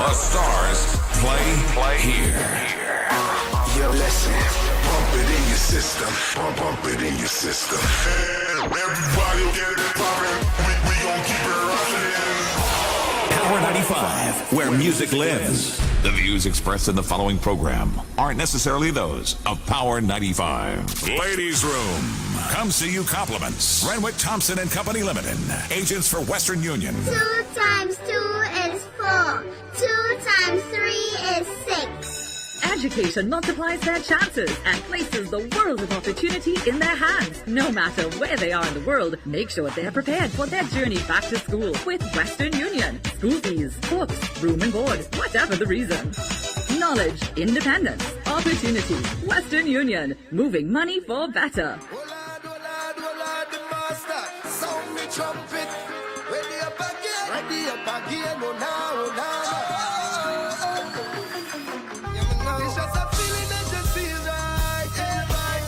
The stars play here. Yo, listen, pump it in your system, pump it in your system. Everybody will get it poppin', we gon' keep it rockin'. Power 95, where music lives. The views expressed in the following program aren't necessarily those of Power 95. Ladies Room. Come see you compliments. Renwick Thompson and Company Limited. Agents for Western Union. 2 times 2 is 4. 2 times 3 is 6. Education multiplies their chances and places the world of opportunity in their hands. No matter where they are in the world, make sure they're prepared for their journey back to school with Western Union. School fees, books, room and board, whatever the reason. Knowledge, independence, opportunity. Western Union, moving money for better. Sound me trumpet, ready up again, oh now. It's just a feeling that just feels right, yeah, right.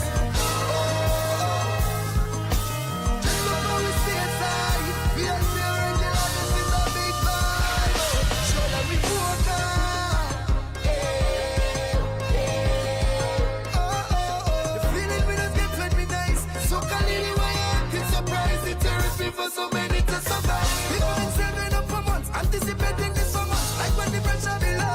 Just don't know we stay inside. We are still regular, this is a big vibe. Show them we work out, The feeling we just get when we nice. So can anyway, it's surprise, it's terrific for so many to survive. People been saving up for months, anticipating this so much, like when the pressure below.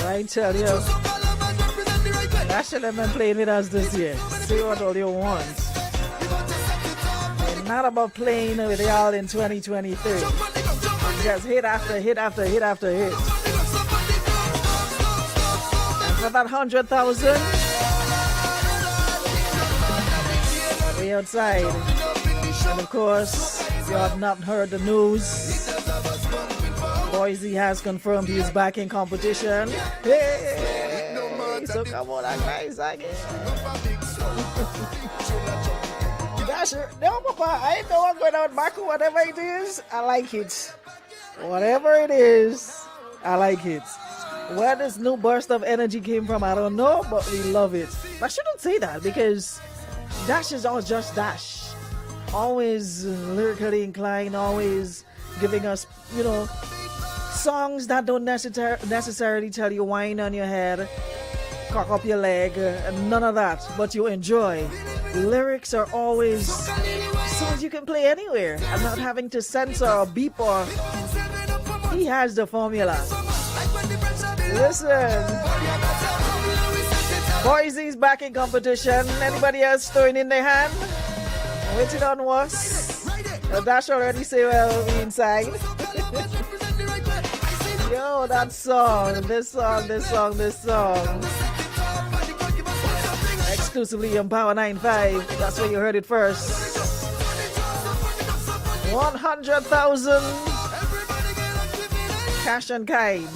I tell you, that should have been playing with us this year. See what all you want. And not about playing with y'all in 2023. Just hit after hit after hit after hit. And for that 100,000, we outside. And of course, you have not heard the news. Boise has confirmed he's back in competition. Hey, so come on, guys, again. Dasher, no, Papa, I know I'm going out, Marco. Whatever it is, I like it. Whatever it is, I like it. Where this new burst of energy came from, I don't know, but we love it. But I shouldn't say that because Dash is always just Dash. Always lyrically inclined, always giving us, songs that don't necessarily tell you whine on your head, cock up your leg, none of that, but you enjoy. Lyrics are always songs you can play anywhere. I'm not having to censor or beep or... He has the formula. Listen. Boise's back in competition. Anybody else throwing in their hand? Waiting on us. Dash already say, well, we inside. Yo, that song, this song. Exclusively on Power 95. That's where you heard it first. 100,000 cash and kind.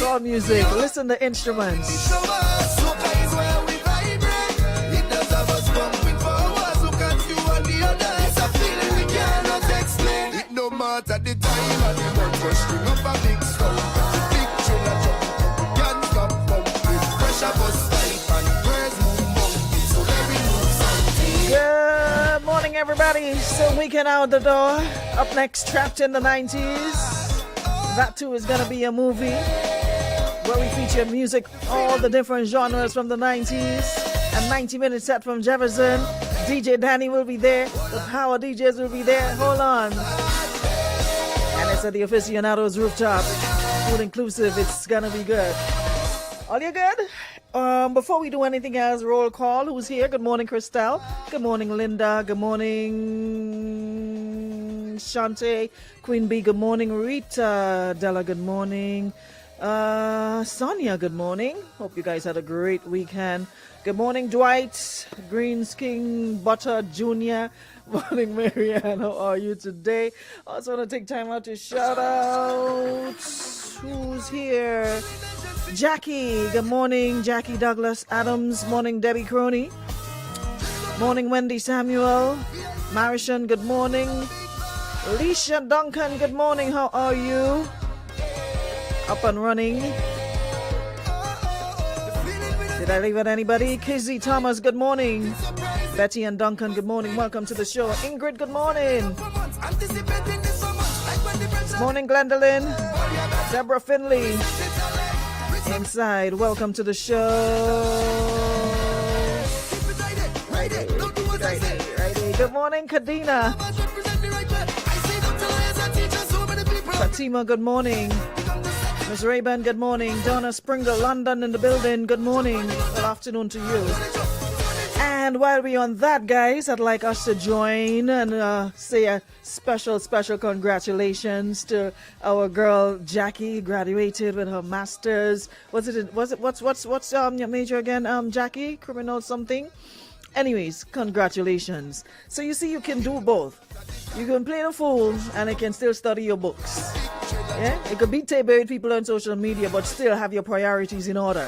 all music. Listen to instruments. Soca is where we vibrate. It does have us pumping forward. Look at you and the other. It's a feeling we cannot explain. It no matter the time and the work for string up a big song. Big tune a jump. Can't stop pumping. Pressure bus fight and praise move mountain. So every move something. Good morning, everybody. Still weekend out the door. Up next, Trapped in the 90s. That too is gonna be a movie where we feature music, all the different genres from the 90s. A 90-minute set from Jefferson. DJ Danny will be there. The Power DJs will be there. Hold on. And it's at the Aficionados rooftop. Food inclusive. It's gonna be good. All you good? Before we do anything else, roll call. Who's here? Good morning, Christelle. Good morning, Linda. Good morning, Shante. Queen B, good morning. Rita Della, good morning. Sonia, good morning. Hope you guys had a great weekend. Good morning, Dwight. Greens King Butter Jr. Morning, Marianne. How are you today? I also want to take time out to shout out. Who's here? Jackie, good morning. Jackie Douglas Adams. Morning, Debbie Crony. Morning, Wendy Samuel. Marishan, good morning. Alicia Duncan, good morning. How are you? Up and running. Did I leave out anybody? Kizzy Thomas, good morning. Betty and Duncan, good morning. Welcome to the show. Ingrid, good morning. Morning, Glendolyn. Deborah Finley. Inside, welcome to the show. Friday. Good morning, Kadina. Fatima, good morning. Miss Rayburn, good morning. Donna Springer, London in the building, good morning. Good afternoon to you. And while we're on that, guys, I'd like us to join and say a special congratulations to our girl Jackie, graduated with her master's. What's your major again, Jackie? Criminal something? Anyways, congratulations. So you see, you can do both. You can play the fool and you can still study your books. Yeah? It could be buried people on social media, but still have your priorities in order.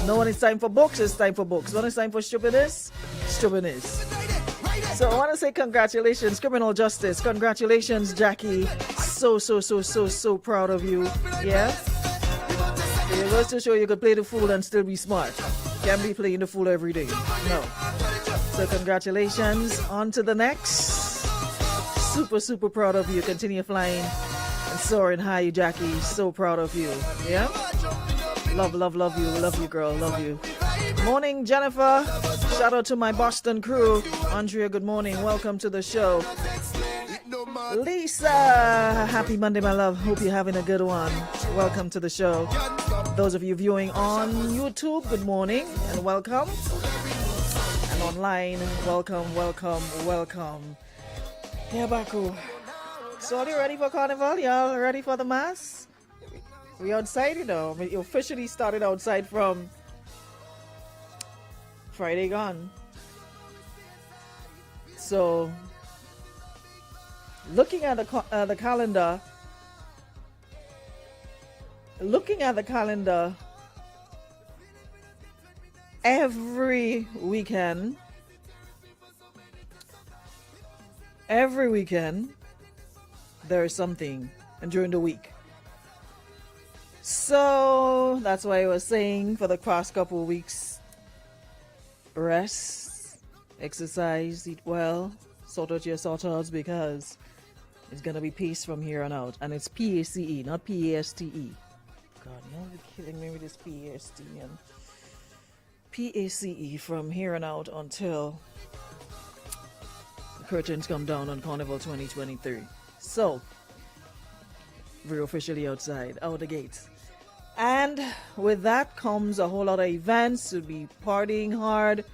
No, when it's time for books, it's time for books. When it's time for stupidness, stupidness. So I want to say congratulations, criminal justice. Congratulations, Jackie. So proud of you. Yeah? It goes to show you could play the fool and still be smart. Can't be playing the fool every day. No. So congratulations. On to the next. Super proud of you. Continue flying and soaring high, Jackie. So proud of you. Yeah? Love you. Love you, girl. Love you. Morning, Jennifer. Shout out to my Boston crew. Andrea, good morning. Welcome to the show. Lisa, happy Monday, my love. Hope you're having a good one. Welcome to the show. Those of you viewing on YouTube, good morning and welcome. And online, welcome. Yeah, Baku. So are you ready for Carnival? Y'all ready for the mass? We outside, you know. We officially started outside from Friday gone. So, looking at the calendar, every weekend, there is something, and during the week. So that's why I was saying for the past couple of weeks, rest, exercise, eat well, sort out your sort-outs, because it's gonna be peace from here on out. And it's PACE, not PASTE. God, you're killing me with this PASTE and PACE from here on out until the curtains come down on Carnival 2023. So we're officially outside, out the gates. And with that comes a whole lot of events. We'll be partying hard,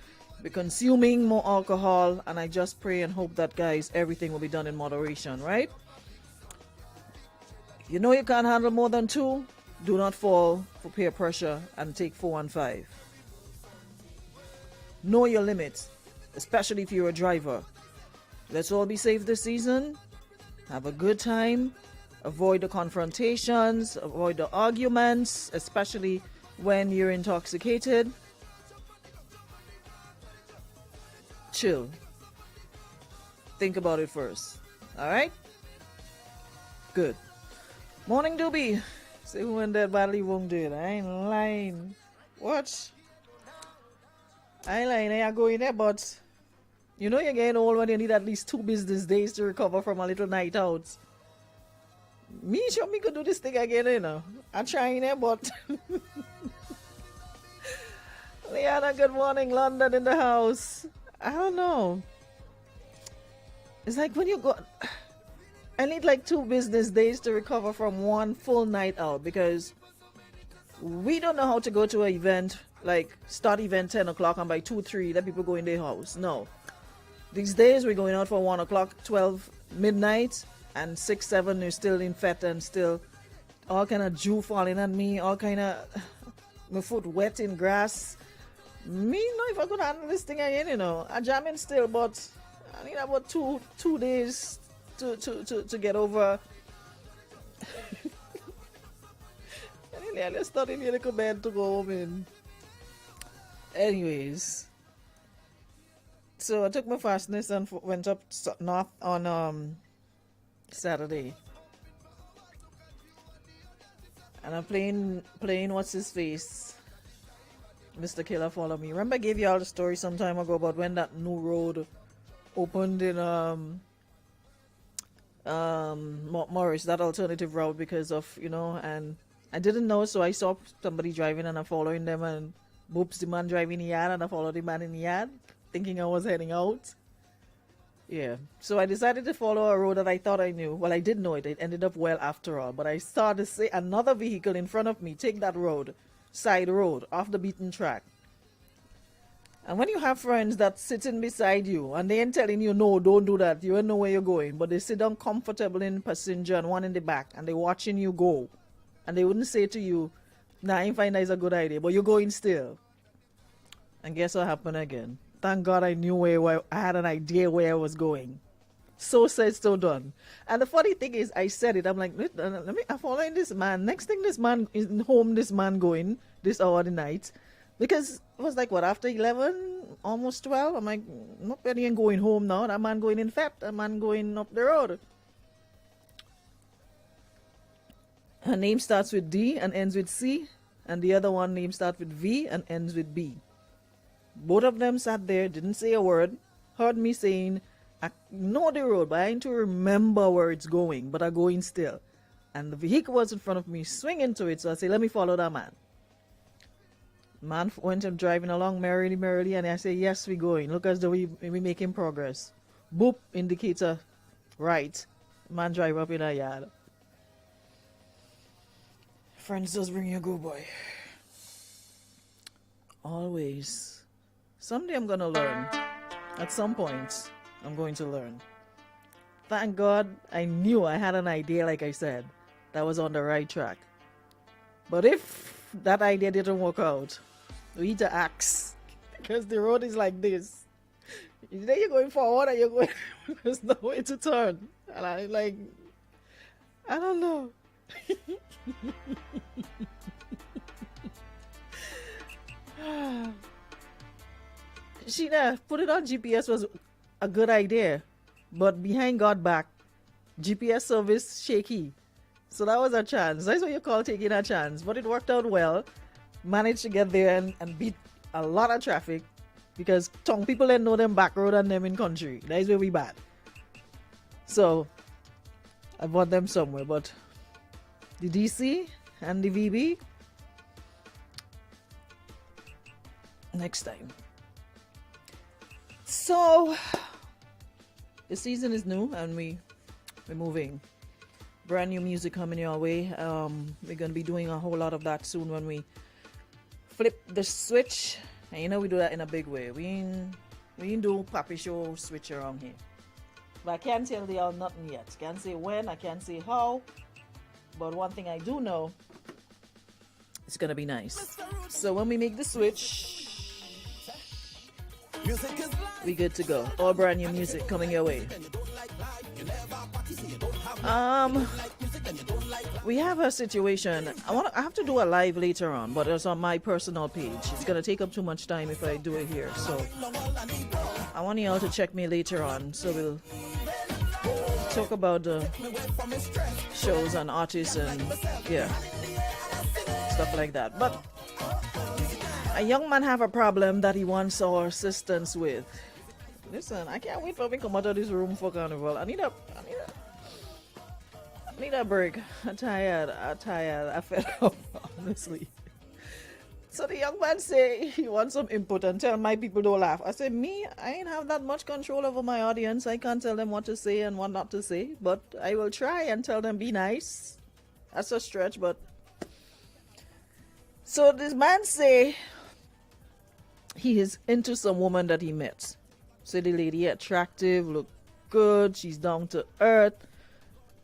be consuming more alcohol, and I just pray and hope that, guys, everything will be done in moderation, right? You know you can't handle more than 2. Do not fall for peer pressure and take 4 and 5. Know your limits, especially if you're a driver. Let's all be safe this season. Have a good time. Avoid the confrontations, avoid the arguments, especially when you're intoxicated. Chill. Think about it first. Alright? Good. Morning, Doobie. Say who went that badly wounded. I ain't lying. What? I ain't lying. I go in there, but you know you're getting old when you need at least 2 business days to recover from a little night out. Me sure me could do this thing again, you know. I'm trying it, but Liana, good morning, London in the house. I don't know. It's like when you go, I need like 2 business days to recover from one full night out, because we don't know how to go to an event, like start event 10 o'clock and by 2, 3 let people go in their house. No. These days we're going out for 1 o'clock, 12 midnight, and 6, 7 you're still in fat and still all kind of dew falling on me, all kind of my foot wet in grass. Me know if I could handle this thing again, you know. I'm jamming still, but I need about two days to get over. Let's start in a little bed to go home in. Anyways, so I took my fastness and went up north on Saturday, and I'm playing what's his face, Mr. Killer Follow Me. Remember I gave you all the story some time ago about when that new road opened in Morris, that alternative route, because of, you know, and I didn't know, so I saw somebody driving and I'm following them, and boops, the man driving in the yard, and I followed the man in the yard thinking I was heading out. Yeah, so I decided to follow a road that I thought I knew. Well, I did know it. It ended up well after all, but I saw another vehicle in front of me take that road, side road, off the beaten track. And when you have friends that sitting beside you and they ain't telling you, no, don't do that, you don't know where you're going, but they sit down comfortable in the passenger and one in the back, and they're watching you go, and they wouldn't say to you, nah, I find that is a good idea, but you're going still. And guess what happened again? Thank God I knew where I had an idea where I was going. So said, so done. And the funny thing is, I said it. I'm like, I'm following this man. Next thing, this man is home. This man going this hour of the night, because it was like what, after 11, almost 12. I'm like, not really going home now. That man going in fat. That man going up the road. Her name starts with D and ends with C, and the other one name starts with V and ends with B. Both of them sat there, didn't say a word, heard me saying, I know the road, but I need to remember where it's going, but I'm going still. And the vehicle was in front of me, swing into it, so I say, let me follow that man. Man went and driving along merrily, and I say, yes, we going. Look as though we making progress. Boop, indicator, right. Man drive up in a yard. Friends does bring you a good boy. Always. Someday I'm gonna learn. At some point, I'm going to learn. Thank God I knew I had an idea, like I said, that was on the right track. But if that idea didn't work out, we need to axe, because the road is like this. Either you're going forward or you're going, there's no way to turn. And I like, I don't know. Sheena, put it on GPS was a good idea, but behind God back, GPS service shaky. So that was a chance. That's what you call taking a chance. But it worked out well. Managed to get there and beat a lot of traffic, because tongue people didn't know them back road and them in country. That is where we bad. So I bought them somewhere, but the DC and the VB, next time. So the season is new and we're moving. Brand new music coming your way. We're gonna be doing a whole lot of that soon when we flip the switch. And you know we do that in a big way. We ain't do Papi Show switch around here. But I can't tell y'all nothing yet. Can't say when, I can't say how. But one thing I do know, it's gonna be nice. So when we make the switch, we good to go. All brand new music coming your way. We have a situation. I have to do a live later on, but it's on my personal page. It's gonna take up too much time if I do it here. So I want y'all to check me later on. So we'll talk about the shows and artists and yeah, stuff like that. But a young man have a problem that he wants our assistance with. Listen, I can't wait for me to come out of this room for carnival. I need a break. I'm tired. I fed up, honestly. So the young man say he wants some input and tell my people don't laugh. I said, me, I ain't have that much control over my audience. I can't tell them what to say and what not to say. But I will try and tell them be nice. That's a stretch, but... So this man say he is into some woman that he met. So the lady attractive, look good, she's down to earth.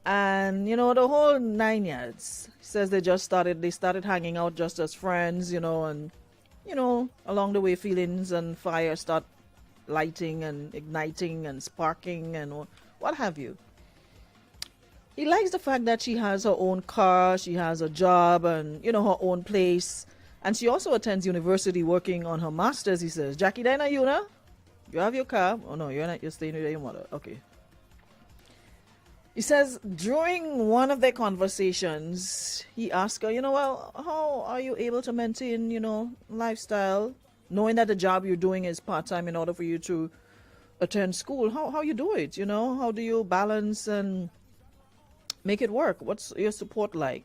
And, you know, the whole 9 yards. Says they started hanging out just as friends, you know, and, you know, along the way feelings and fire start lighting and igniting and sparking and what have you. He likes the fact that she has her own car, she has a job and, you know, her own place. And she also attends university working on her master's, he says. Jackie Dina, you know? You have your car? Oh, no, you're not. You're staying with your mother. Okay. He says during one of their conversations, he asked her, you know, well, how are you able to maintain, you know, lifestyle, knowing that the job you're doing is part-time in order for you to attend school? How you do it, you know? How do you balance and make it work? What's your support like?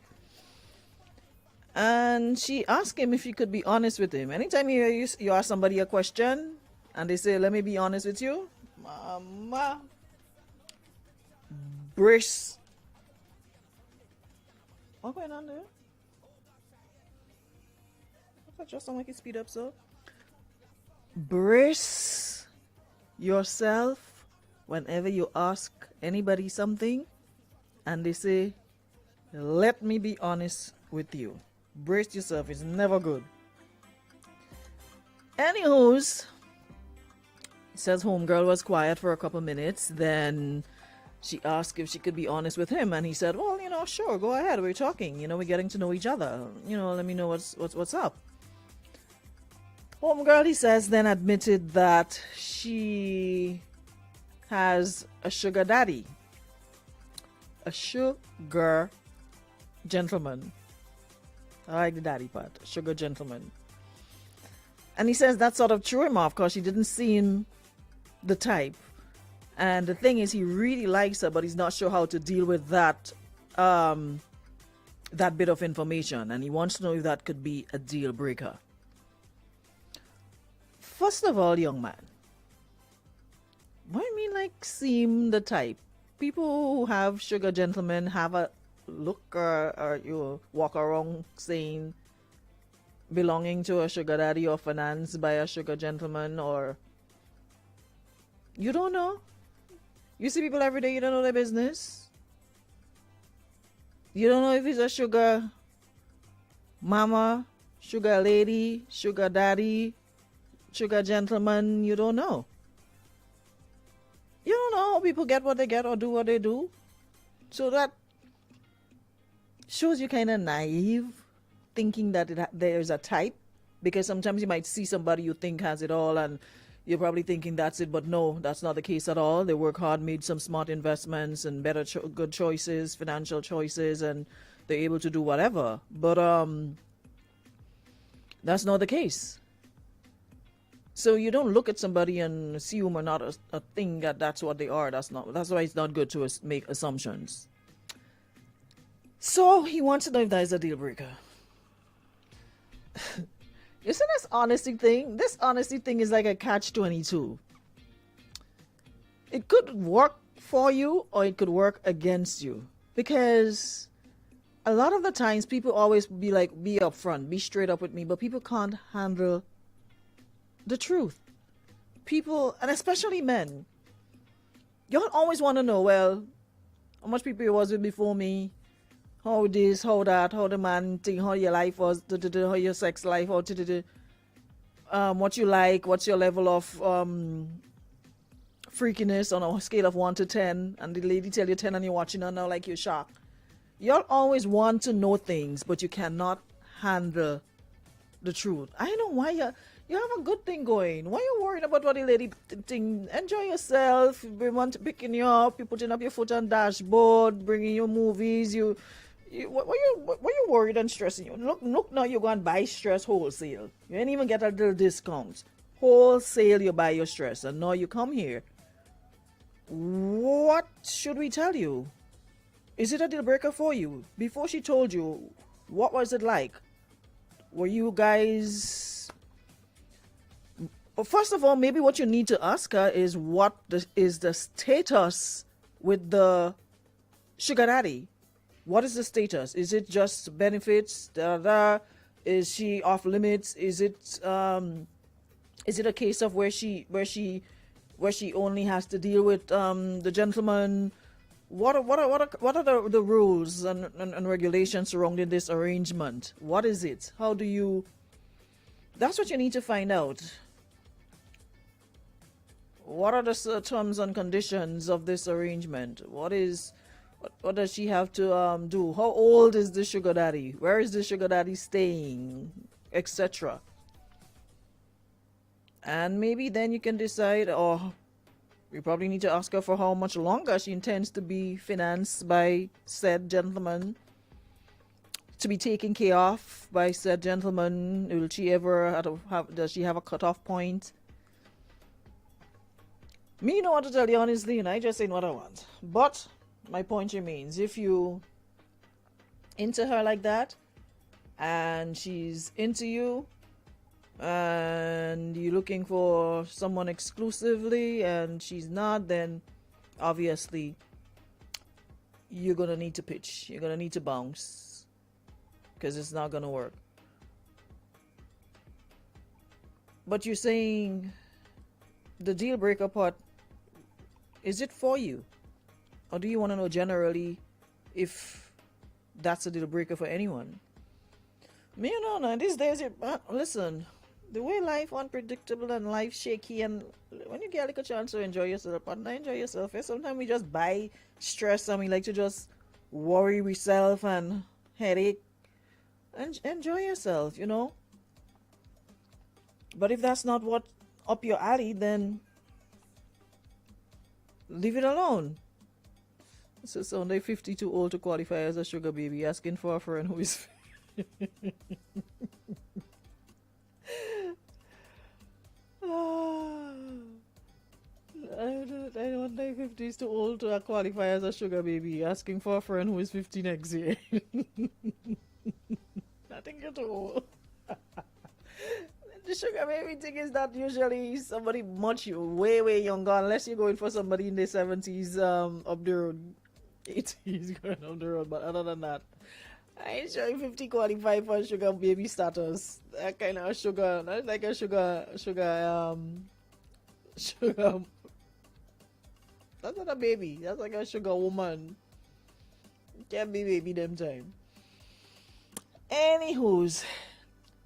And she asked him if he could be honest with him. Anytime you ask somebody a question and they say, let me be honest with you, Mama, Briss. What's going on there? That just sound like it speed up, so. Brace yourself whenever you ask anybody something and they say, let me be honest with you. Brace yourself, it's never good. Anywho's, says homegirl was quiet for a couple minutes, then she asked if she could be honest with him, and he said, well, you know, sure, go ahead, we're talking, you know, we're getting to know each other, you know, let me know what's up. Homegirl, he says, then admitted that she has a sugar daddy, a sugar gentleman. I like the daddy part, sugar gentleman. And he says that sort of threw him off because she didn't seem the type. And the thing is, he really likes her, but he's not sure how to deal with that bit of information. And he wants to know if that could be a deal breaker. First of all, young man, what do you mean like seem the type? People who have sugar gentlemen have a look or you walk around saying belonging to a sugar daddy or financed by a sugar gentleman, or you don't know? You see people every day, you don't know their business. You don't know if it's a sugar mama, sugar lady, sugar daddy, sugar gentleman. You don't know. You don't know how people get what they get or do what they do. So that shows you kind of naive, thinking that there's a type. Because sometimes you might see somebody you think has it all and you're probably thinking that's it, but no, that's not the case at all. They work hard, made some smart investments and better, good choices, financial choices, and they're able to do whatever. But that's not the case. So you don't look at somebody and assume or not a thing that's what they are. That's why it's not good to make assumptions. So he wants to know if that is a deal breaker. Isn't this honesty thing? This honesty thing is like a catch-22. It could work for you or it could work against you. Because a lot of the times people always be like, be upfront, be straight up with me, but people can't handle the truth. People, and especially men, y'all always want to know, well, how much people you was with before me, how this, how that, how the man thing, how your life was, how your sex life, how what you like, what's your level of freakiness on a scale of 1 to 10, and the lady tell you 10 and you're watching her now like you're shocked. Y'all always want to know things, but you cannot handle the truth. I know why you have a good thing going. Why you worried about what the lady think? Enjoy yourself. We want to picking you up. You putting up your foot on dashboard, bringing you movies. Why you worried and stressing you? Look now you go and buy stress wholesale. You ain't even get a little discount. Wholesale you buy your stress, and now you come here. What should we tell you? Is it a deal breaker for you? Before she told you, what was it like? Were you guys... Well, first of all, maybe what you need to ask her is is the status with the sugar daddy? What is the status? Is it just benefits? Is she off limits? Is it a case of where she only has to deal with the gentleman? What are the rules and regulations surrounding this arrangement? What is it? How do you... That's what you need to find out. What are the terms and conditions of this arrangement? What does she have to do? How old is the sugar daddy? Where is the sugar daddy staying? Etc. And maybe then you can decide, or you probably need to ask her for how much longer she intends to be financed by said gentleman, to be taken care of by said gentleman. Will she ever does she have a cutoff point? Me know what to tell you honestly, and I just saying what I want. But my point remains, if you into her like that, and she's into you, and you're looking for someone exclusively, and she's not, then obviously you're gonna need to pitch. You're gonna need to bounce, because it's not gonna work. But you're saying the deal breaker part, is it for you? Or do you want to know generally if that's a deal breaker for anyone? Me, you know, now these days, listen, the way life unpredictable and life shaky, and when you get like a chance to enjoy yourself, partner, enjoy yourself. Sometimes we just buy stress and we like to just worry ourselves and headache. And enjoy yourself, you know. But if that's not what up your alley, then leave it alone. So Sunday 50 too old to qualify as a sugar baby, asking for a friend who is I don't think 50 is too old to qualify as a sugar baby, asking for a friend who is 50 next year. I think you're too old. The sugar baby thing is that usually somebody much way younger, unless you're going for somebody in their 70s up the road, 80s going up the road. But other than that, I ain't sure if 50 qualify for sugar baby status. That kind of sugar, not like a sugar. That's not a baby. That's like a sugar woman. Can't be baby them time. Anywho's,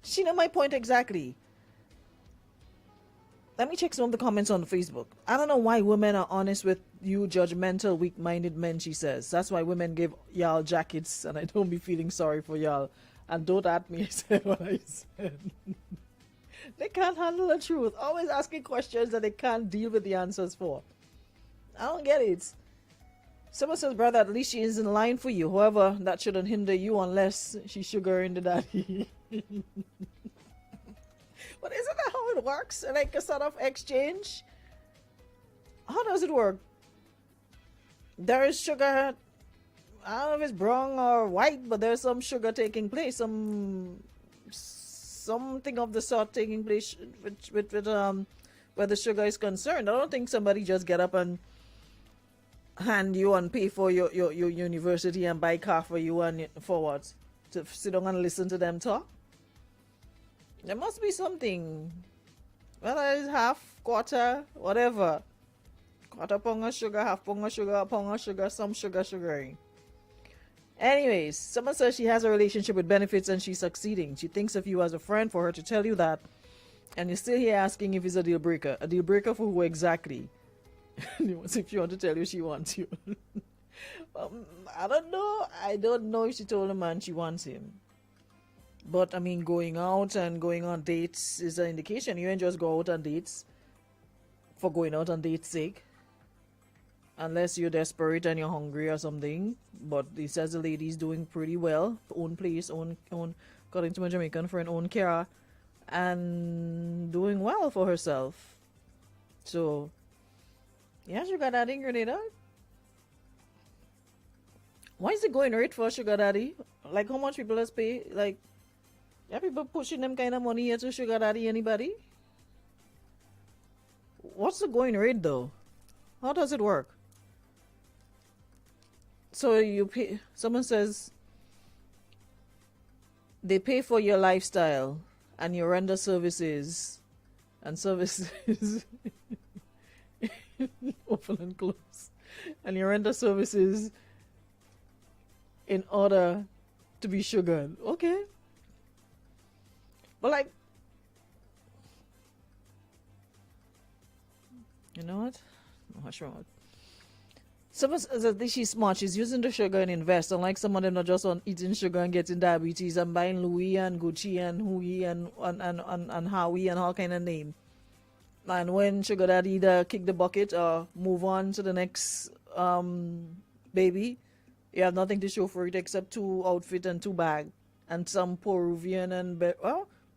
she know my point exactly. Let me check some of the comments on Facebook. I don't know why women are honest with you judgmental, weak-minded men, she says. That's why women give y'all jackets, and I don't be feeling sorry for y'all. And don't at me, I said what I said. They can't handle the truth. Always asking questions that they can't deal with the answers for. I don't get it. Someone says, brother, at least she is in line for you. However, that shouldn't hinder you unless she's sugaring the daddy. But isn't that how it works? Like a sort of exchange? How does it work? There is sugar, I don't know if it's brown or white, but there's some sugar taking place, something of the sort taking place with where the sugar is concerned. I don't think somebody just get up and hand you and pay for your university and buy car for you and for what? To sit down and listen to them talk? There must be something. Whether it's half, quarter, whatever. Quarter pound of sugar, half pound of sugar, a pound of sugar, some sugaring. Anyways, someone says she has a relationship with benefits and she's succeeding. She thinks of you as a friend for her to tell you that. And you're still here asking if it's a deal breaker. A deal breaker for who exactly? If she want to tell you she wants you. I don't know. I don't know if she told the man she wants him. But I mean, going out and going on dates is an indication. You ain't just go out on dates for going out on date's sake. Unless you're desperate and you're hungry or something. But he says the lady's doing pretty well. Own place, own, according to my Jamaican friend, own car. And doing well for herself. So, yeah, sugar daddy, Grenada. Why is it going rate for sugar daddy? Like, how much people let's pay? Like, are people pushing them kind of money here to sugar daddy? Anybody? What's the going rate though? How does it work? So you pay. Someone says they pay for your lifestyle and you render services and services open and close, and you render services in order to be sugared. Okay. But like, you know what? What's wrong? Someone says that she's smart. She's using the sugar and invest. Unlike some of them not just on eating sugar and getting diabetes and buying Louis and Gucci and Hui and Howie and all kind of name. And when sugar daddy either kick the bucket or move on to the next baby, you have nothing to show for it except 2 outfit and 2 bag and some Peruvian and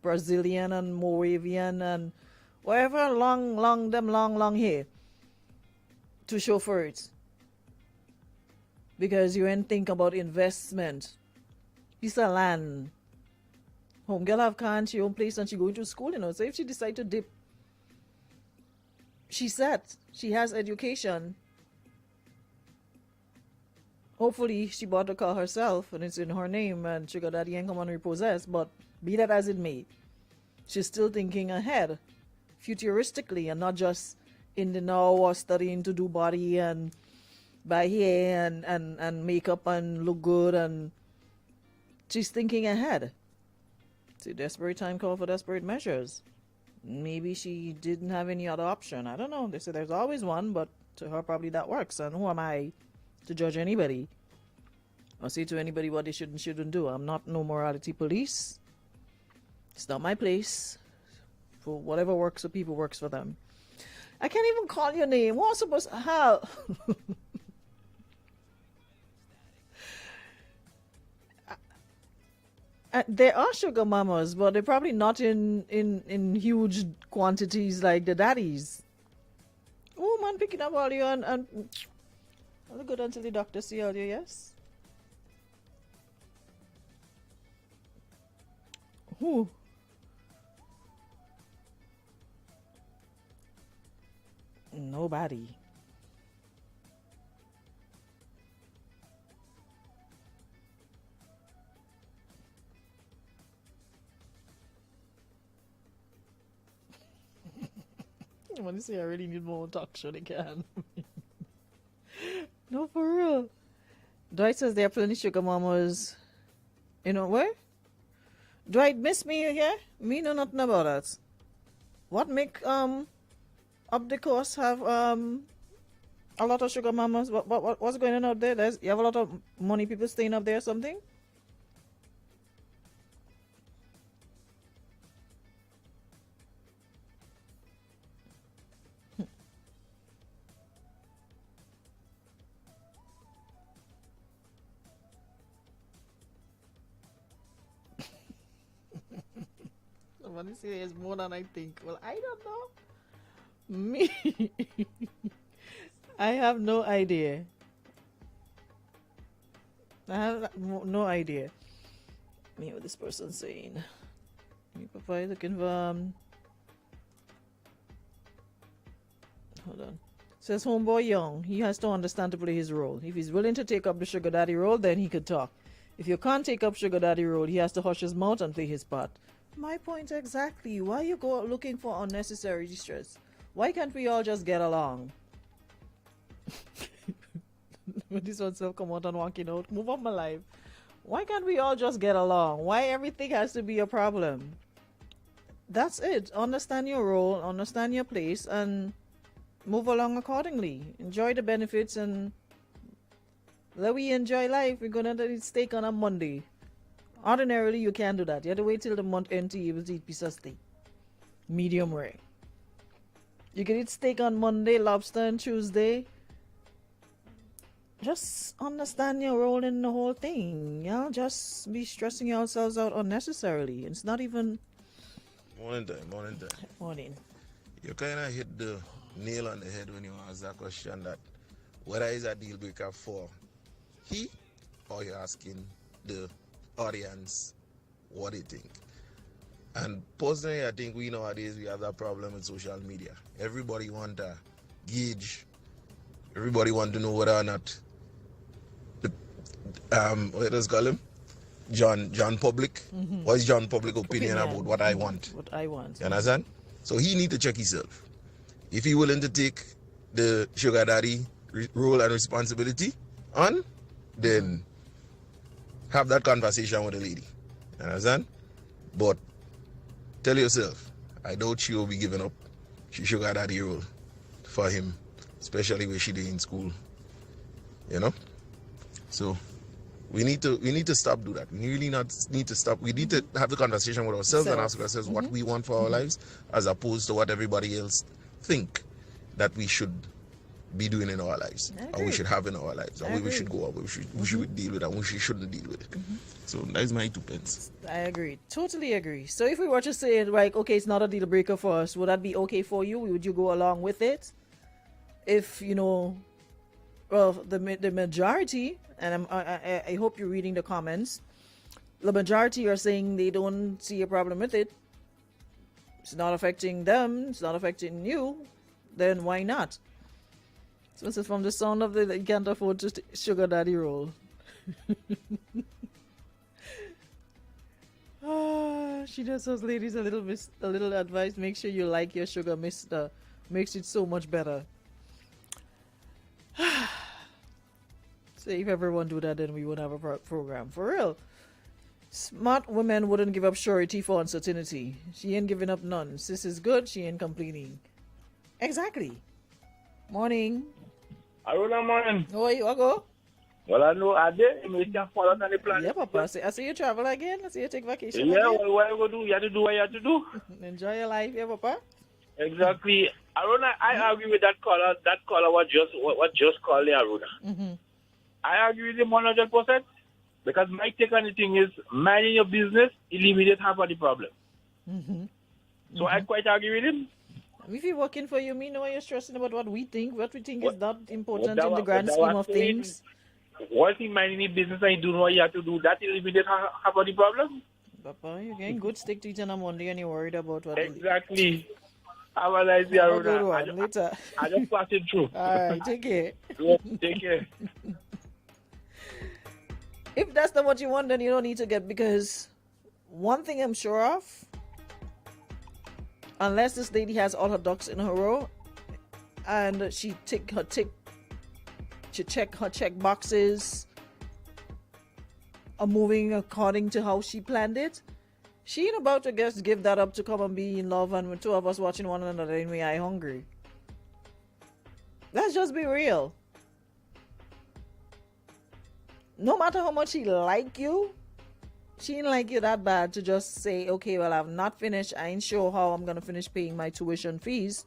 Brazilian and Moravian and whatever long hair to show for it. Because you ain't think about investment. Piece of land. Home girl have can't she own place and she going to school, you know. So if she decide to dip, she's set. She has education. Hopefully she bought the car herself and it's in her name and sugar daddy ain't come and repossess. But be that as it may, she's still thinking ahead, futuristically, and not just in the now or studying to do body and buy hair and makeup and look good, and she's thinking ahead. It's a desperate time call for desperate measures. Maybe she didn't have any other option. I don't know. They say there's always one, but to her probably that works. And who am I to judge anybody or say to anybody what they should and shouldn't do? I'm not no morality police. It's not my place. For whatever works for people works for them. I can't even call your name. What's supposed to how? There are sugar mamas, but they're probably not in huge quantities like the daddies. Oh man, picking up all you and I'll go until the doctor see all you, yes? Who? Nobody. I want to say I really need more talk show they can. No, for real. Dwight says there are plenty sugar mamas. You know where? Dwight, miss me here? Me know nothing about that. What make up the coast have a lot of sugar mamas? What's going on out there? You have a lot of money people staying up there or something? Somebody say there's more than I think. Well, I don't know. Me, I have no idea. I have no idea. Me, what this person's saying. Me, Papa, looking for. Hold on. Says homeboy young. He has to understand to play his role. If he's willing to take up the sugar daddy role, then he could talk. If you can't take up sugar daddy role, he has to hush his mouth and play his part. My point exactly. Why you go looking for unnecessary distress? Why can't we all just get along? When this one self come out and walking out, move up my life. Why can't we all just get along? Why everything has to be a problem? That's it. Understand your role, understand your place, and move along accordingly. Enjoy the benefits and Let we enjoy life. We're gonna eat steak on a Monday. Ordinarily, you can't do that. You have to wait till the month end to be able to eat piece of steak. Medium rare. You can eat steak on Monday, lobster on Tuesday. Just understand your role in the whole thing. You know, just be stressing yourselves out unnecessarily. It's not even Morning time. morning. You kind of hit the nail on the head when you ask that question that whether is a deal breaker for he or you're asking the audience what they think. And personally, I think we nowadays we have that problem with social media. Everybody want to gauge. Everybody want to know whether or not the what does call him? John Public. What is John Public opinion about what I want? What I want. You understand? So he need to check himself. If he willing to take the sugar daddy role and responsibility on, then have that conversation with the lady. You understand? But tell yourself, I doubt she will be giving up she sugar daddy role for him, especially when she did in school. You know? So we need to stop do that. We really not need to stop. We need to have the conversation with ourselves and ask ourselves what we want for our lives, as opposed to what everybody else think that we should be doing in our lives, or we should have in our lives, or we should go, or we should deal with, and we shouldn't deal with it. So that's my 2 pence. I agree. Totally agree. So if we were to say, like, okay, it's not a deal breaker for us, would that be okay for you? Would you go along with it? If, well, the majority, and I hope you're reading the comments, the majority are saying they don't see a problem with it. It's not affecting them. It's not affecting you. Then why not? So this is from the sound of the you can't afford to sugar daddy roll. She just says, ladies, a little advice. Make sure you like your sugar, mister. Makes it so much better. So if everyone do that, then we wouldn't have a program. For real. Smart women wouldn't give up surety for uncertainty. She ain't giving up none. Sis is good, she ain't complaining. Exactly. Morning. Aruna morning. How are you? Go. Well, I know I did. You can follow on the plan. Yeah, Papa. I see you travel again. I see you take vacation. Yeah, again. well, what you do? You have to do what you have to do. Enjoy your life, yeah, Papa. Exactly. Aruna, I agree with that caller. That caller what just called Aruna. I agree with him 100%. Because my take on the thing is, managing your business eliminate half of the problem. So I quite agree with him. If you're working for you, me know you're stressing about what we think is not important in the grand scheme of things. One thing managing the business and doing what you have to do, that eliminate half of the problem. Papa, you're getting good steak to eat on a Monday and you're worried about what. Exactly. Have a nice day, Aruna. Later. I just pass it through. All right, take care. Yeah, take care. If that's not what you want, then you don't need to get, because one thing I'm sure of, unless this lady has all her ducks in her row and she check her check boxes are moving according to how she planned it, she ain't about to just give that up to come and be in love and with two of us watching one another and we are hungry. Let's just be real. No matter how much she like you, she ain't like you that bad to just say, okay, well, I've not finished. I ain't sure how I'm going to finish paying my tuition fees.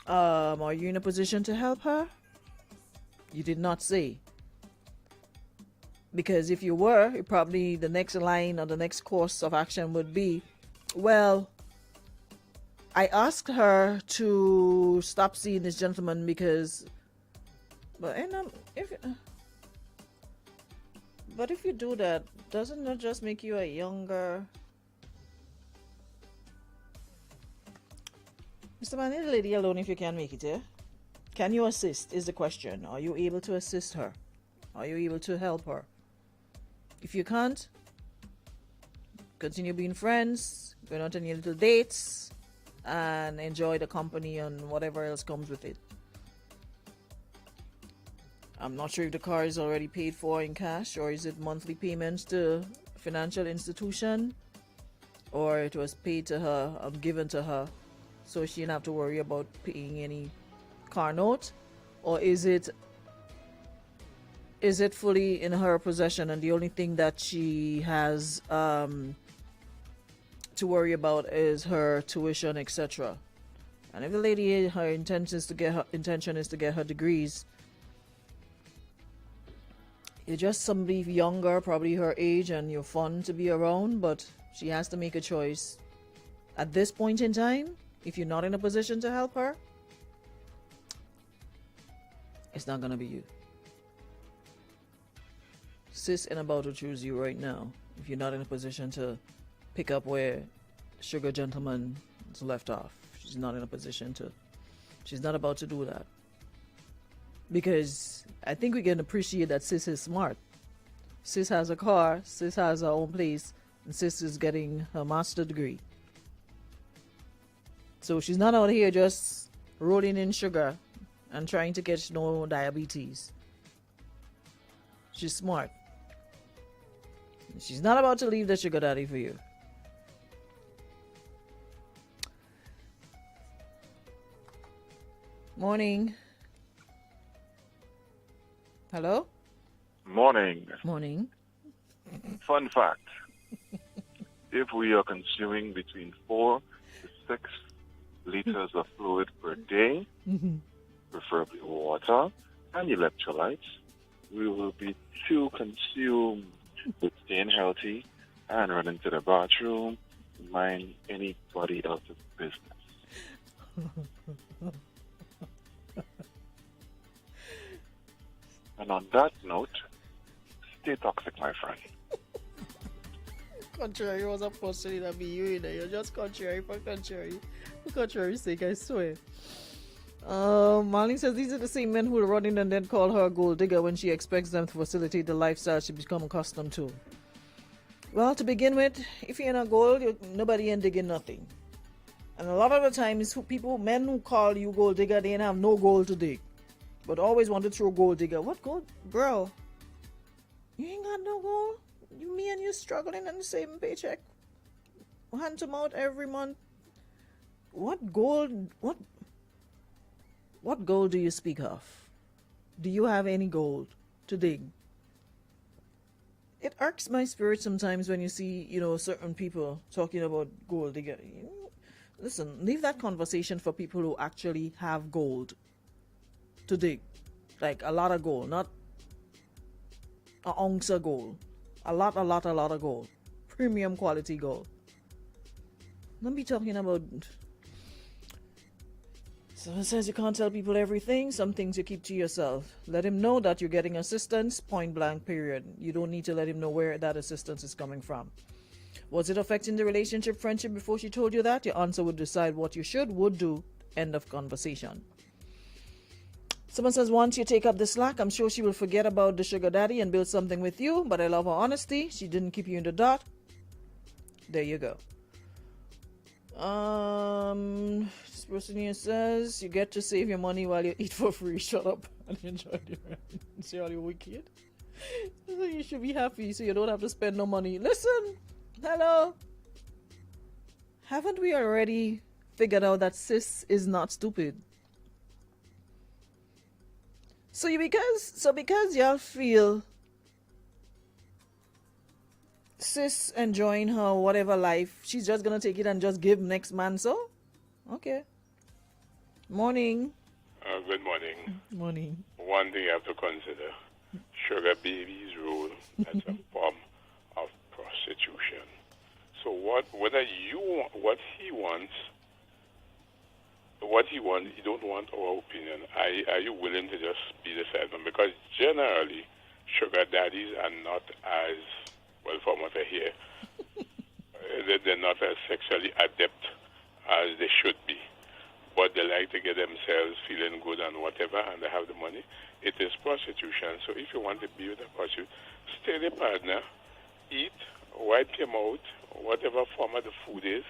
Are you in a position to help her? You did not say. Because if you were, probably the next line or the next course of action would be, well, I asked her to stop seeing this gentleman because, but if you do that, doesn't that just make you a younger? Mr. Man, leave the lady alone if you can make it, yeah? Can you assist is the question. Are you able to assist her? Are you able to help her? If you can't, continue being friends, go out on your little dates, and enjoy the company and whatever else comes with it. I'm not sure if the car is already paid for in cash, or is it monthly payments to financial institution, or it was paid to her, given to her, so she didn't have to worry about paying any car note, or is it is it fully in her possession, and the only thing that she has to worry about is her tuition, etc. And if the lady, her intention is to get her degrees, you're just somebody younger, probably her age, and you're fun to be around, but she has to make a choice. At this point in time, if you're not in a position to help her, it's not gonna be you. Sis ain't about to choose you right now if you're not in a position to pick up where Sugar Gentleman is left off. She's not in a position to. She's not about to do that. Because I think we can appreciate that Sis is smart. Sis has a car, Sis has her own place, and Sis is getting her master's degree. So she's not out here just rolling in sugar and trying to catch no diabetes. She's smart. She's not about to leave the sugar daddy for you. Morning. Hello? Morning. Morning. Fun fact. If we are consuming between 4 to 6 liters of fluid per day, preferably water and electrolytes, we will be too consumed with staying healthy and running to the bathroom to mind anybody else's business. And on that note, stay toxic, my friend. Contrary was supposed to be you in there. You're just contrary for contrary. For contrary's sake, I swear. Marlene says these are the same men who are running and then call her a gold digger when she expects them to facilitate the lifestyle she become accustomed to. Well, to begin with, if you're in a gold, nobody ain't digging nothing. And a lot of the time, it's men who call you gold digger, they ain't have no gold to dig. But always want to throw gold digger. What gold? Bro, you ain't got no gold? Me and you struggling on the same paycheck. Hand to mouth every month. What gold? What gold do you speak of? Do you have any gold to dig? It irks my spirit sometimes when you see, certain people talking about gold digger. Listen, leave that conversation for people who actually have gold to dig. Like a lot of gold, not an ounce of gold. A lot of gold. Premium quality gold. Don't be talking about... Someone says you can't tell people everything. Some things you keep to yourself. Let him know that you're getting assistance, point blank, period. You don't need to let him know where that assistance is coming from. Was it affecting the relationship, friendship before she told you that? Your answer would decide what you would do. End of conversation. Someone says once you take up the slack, I'm sure she will forget about the sugar daddy and build something with you. But I love her honesty. She didn't keep you in the dark. There you go. This person here says you get to save your money while you eat for free. Shut up and enjoy the rent. See how you're wicked? You should be happy so you don't have to spend no money. Listen, hello. Haven't we already figured out that sis is not stupid? So because y'all feel sis enjoying her whatever life, she's just gonna take it and just give next man so? Okay. Morning. Good morning. Morning. One thing you have to consider, sugar baby's role as a form of prostitution. So whether you want what he wants, you don't want our opinion. Are you willing to just be the salesman? Because generally, sugar daddies are not as, well, from what I hear, they're not as sexually adept as they should be. But they like to get themselves feeling good and whatever, and they have the money. It is prostitution. So if you want to be with a prostitute, stay the partner, eat, wipe your mouth, whatever form of the food is,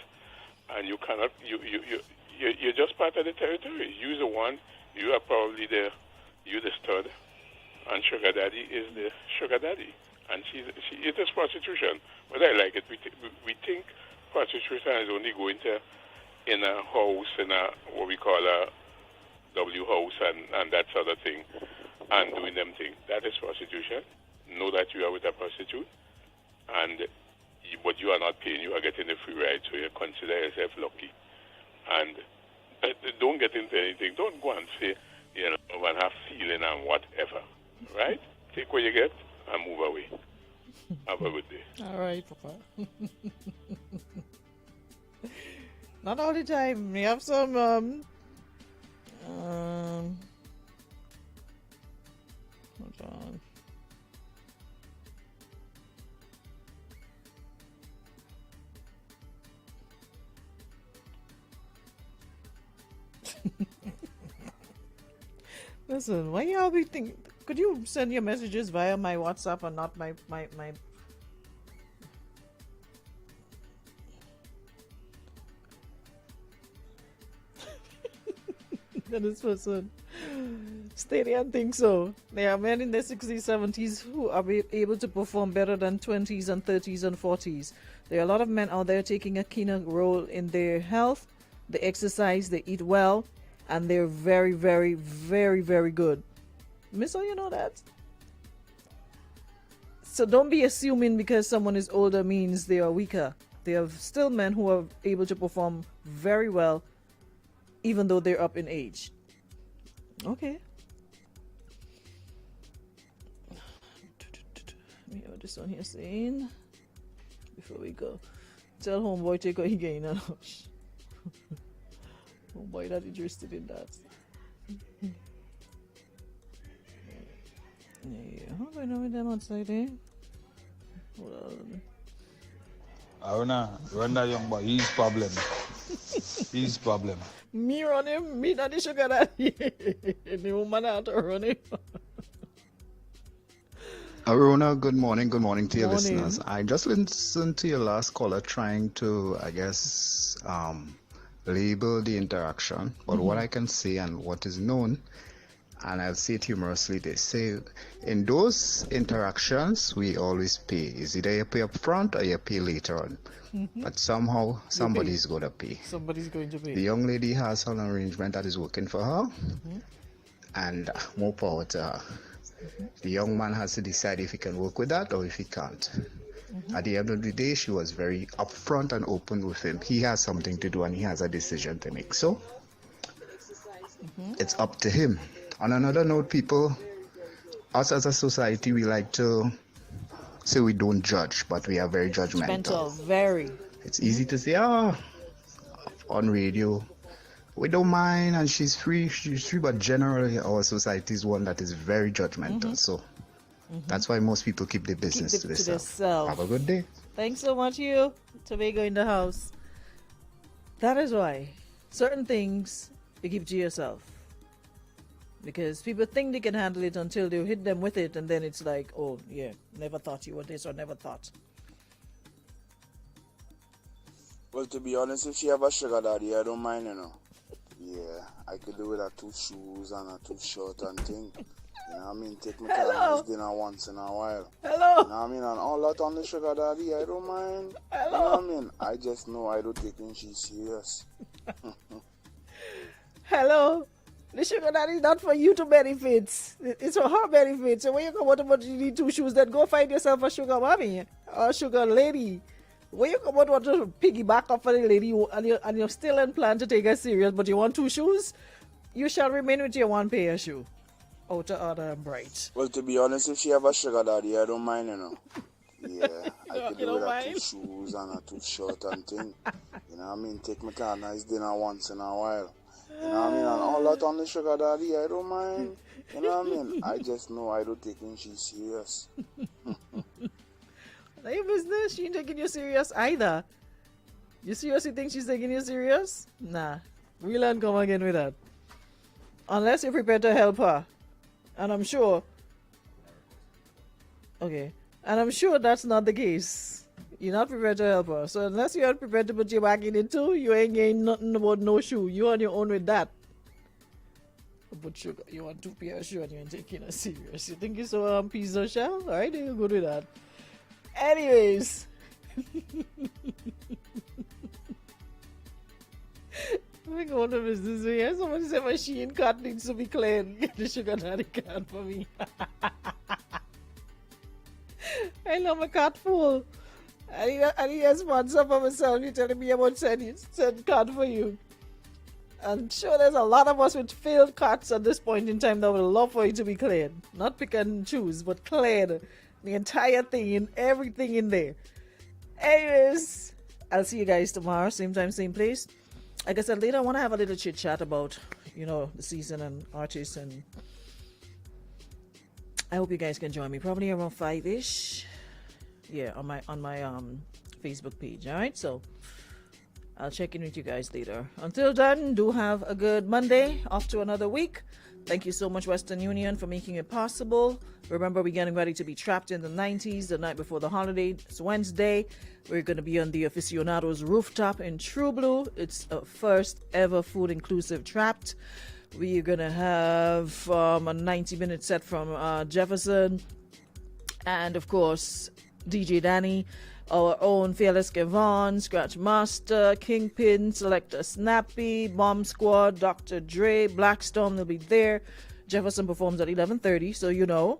and you cannot, you're just part of the territory. You're the one, you are probably you're the stud, and sugar daddy is the sugar daddy. And it is prostitution. But I like it. We think prostitution is only going to in a house, in a what we call a W house and that sort of thing. and doing them things. That is prostitution. Know that you are with a prostitute, and what you are not paying, you are getting a free ride, so you consider yourself lucky. And don't get into anything. Don't go and say, and have feeling and whatever, right? Take what you get and move away. Have a good day. All right, Papa. Not all the time. We have some hold on. Listen, why y'all be thinking? Could you send your messages via my WhatsApp and not my Then this person steady and think so. There are men in their 60s, 70s who are able to perform better than 20s and 30s and 40s. There are a lot of men out there taking a keener role in their health. They exercise, they eat well, and they're very, very, very, very good. Mister, you know that? So don't be assuming because someone is older means they are weaker. There are still men who are able to perform very well even though they're up in age. Okay. Let me have this one here saying before we go. Tell homeboy take what he gain. Homeboy not interested in that. Yeah, how going on with them outside, eh? Well, Run that young boy, he's problem. He's problem. Me run him, me not the sugar daddy. The woman had to run him. Aruna, good morning to your Morning. listeners. I just listened to your last caller trying to, I guess, label the interaction. But what I can say and what is known, and I'll say it humorously, they say in those interactions, we always pay. Is either you pay up front or you pay later on. But somehow, somebody's going to pay. Somebody's going to pay. The young lady has an arrangement that is working for her, and more power to her. The young man has to decide if he can work with that or if he can't. At the end of the day, she was very upfront and open with him. He has something to do and he has a decision to make. So, it's up to him. On another note, people, us as a society, we like to say we don't judge, but we are very judgmental. Very. It's easy to say, on radio, we don't mind and she's free, but generally our society is one that is very judgmental. So that's why most people keep their business to themselves. Have a good day. Thanks so much, you. Tobago in the house. That is why certain things you keep to yourself. Because people think they can handle it until they hit them with it, and then it's like, oh, yeah, never thought you were this or never thought. Well, to be honest, if she have a sugar daddy, I don't mind, Yeah, I could do with a 2 shoes and a 2 shirt and thing. You know what I mean? Take me to a nice dinner once in a while. Hello. You know what I mean? And all that on the sugar daddy, I don't mind. Hello. You know what I mean? I just know I don't take she serious. Hello. The sugar daddy is not for you to benefit. It's for her benefit. So when you come out about you need 2 shoes, then go find yourself a sugar mommy or a sugar lady. When you come out want to piggyback off of the lady and you're still in plan to take her serious, but you want 2 shoes, you shall remain with your 1 pair of shoe. Outer, order, and bright. Well, to be honest, if she have a sugar daddy, I don't mind, Yeah, I could do with a 2 shoes and a 2 shirt and thing. You know what I mean? Take me to a nice dinner once in a while. You know what I mean? And all that on the sugar daddy, I don't mind. You know what I mean? I just know I don't take she serious. Now your business, she ain't taking you serious either. You seriously think she's taking you serious? Nah. We'll and come again with that. Unless you're prepared to help her. And I'm sure... Okay. And I'm sure that's not the case. You're not prepared to help her. So unless you're prepared to put your back in it too, you ain't getting nothing about no shoe. You're on your own with that. But sugar, you want 2 pair of shoe and you ain't taking her serious. You think you're so piece of shell? Alright, then you're good with that. Anyways. We go to business here. Someone said machine cut needs to be cleaned. Get the sugar daddy can for me. I love a cat full. I need a sponsor for myself. You're telling me about send cat for you. I'm sure there's a lot of us with failed cuts at this point in time that would love for it to be cleared. Not pick and choose, but cleared. The entire thing and everything in there. Anyways, I'll see you guys tomorrow. Same time, same place. Like I said, later I want to have a little chit chat about, the season and artists, and I hope you guys can join me probably around 5ish. Yeah, on my Facebook page. All right, so I'll check in with you guys later. Until then, do have a good Monday. Off to another week. Thank you so much, Western Union, for making it possible. Remember, we're getting ready to be trapped in the 90s the night before the holiday. It's Wednesday. We're going to be on the Aficionados rooftop in True Blue. It's a first ever food inclusive Trapped. We're going to have a 90-minute set from Jefferson. And, of course, DJ Danny, our own Fearless Kevon, Scratch Master, Kingpin, Selector Snappy, Bomb Squad, Dr. Dre, Blackstorm will be there. Jefferson performs at 11:30, so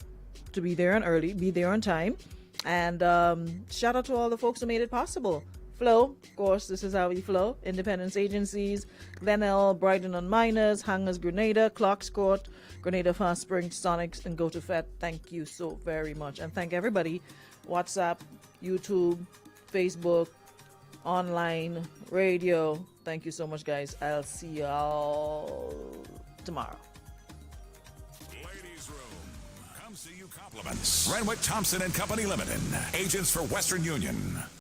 to be there and early, be there on time. And shout out to all the folks who made it possible. Flow, of course, this is how we flow. Independence Agencies, Glenelg, Brighton on Miners, Hangers Grenada, Clark's Court, Grenada Fast Spring, Sonics, and Go to Fed. Thank you so very much. And thank everybody. WhatsApp, YouTube, Facebook, online, radio. Thank you so much, guys. I'll see y'all tomorrow. Ladies' Room. Come see you compliments. Renwick Thompson and Company Limited. Agents for Western Union.